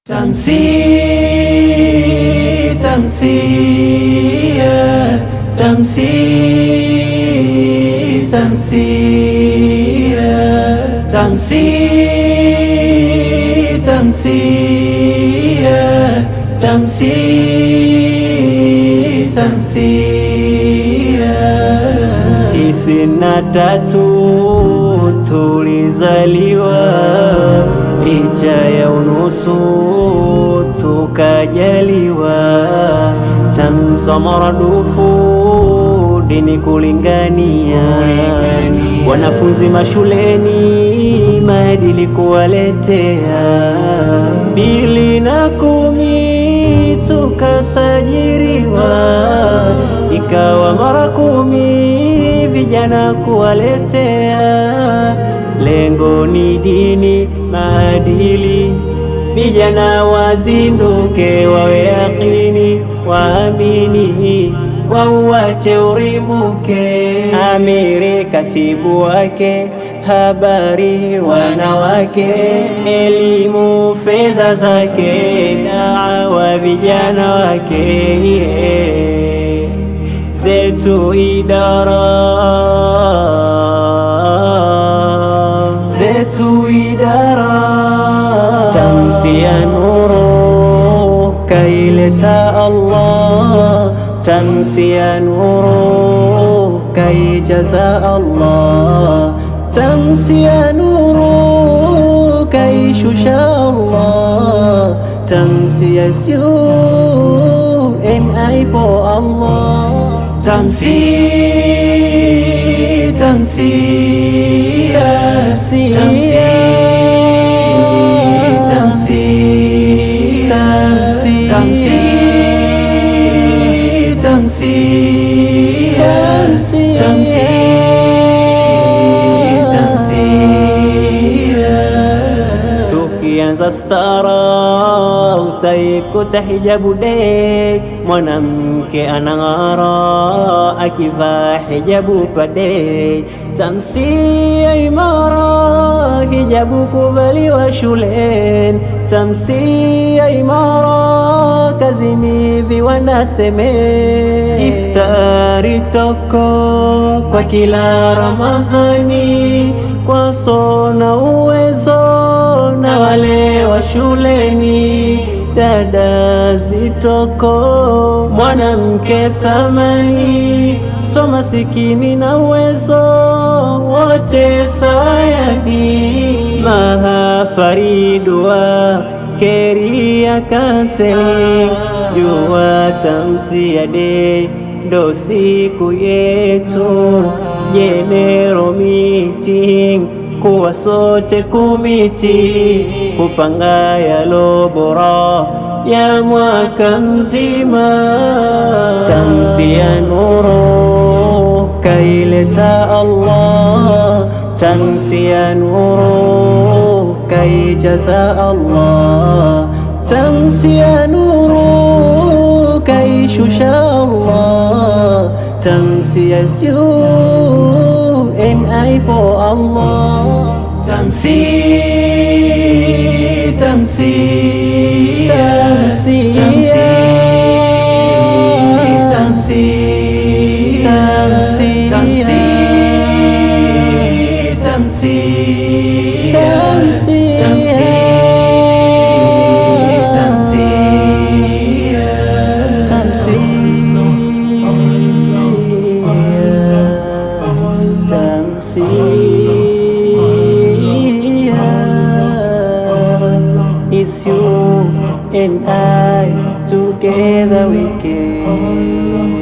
تمسيه تمسيه تمسيه تمسيه تمسيه تمسيه تمسيه تمسيه. Tisini na tatu tulizaliwa, licha ya unusu tukajaliwa, tamza maradufu dini kulingania, wanafunzi mashuleni maadili kuwaletea, 2 na 10 tukasajiriwa, ikawa mara 10 vijana kuwaletea, lengo ni dini maadili, vijana wazinduke wawe yakini, waamini wauache urimuke. Amiri katibu wake, habari wanawake, elimu fedha zake, dawa vijana wake, zetu idara Tamsia nuru kaileta Allah, Tamsia nuru kaijaza Allah, Tamsia nuru kaishusha Allah, Tamsia UMI for Allah. Tamsia Tamsia Tamsia tukianza stara utaikuta hijabu day, mwanamke anang'ara akivaa hijabu pade. Tamsia imara, hijabu kuvaliwa shuleni, Tamsia imara, kazini viwanda seme, iftari toko kwa kila Ramadhani, kwa sona uwezo na wale wa shuleni, dada zitoko mwanamke thamani, soma sikini na uwezo wote sayani, mahafaridwa keria counseling, jua Tamsia day ndo siku yetu, general meeting kuwa sote kumiti, kupanga yalo bora ya mwaka mzima. Tamsia nuru kaileta Allah, Tamsia nuru kaijaza Allah, Tamsia nuru kaishusha Allah, Tamsia UMI for Allah. Tamsia Tamsia Tamsia Tamsia it's you and I together we can.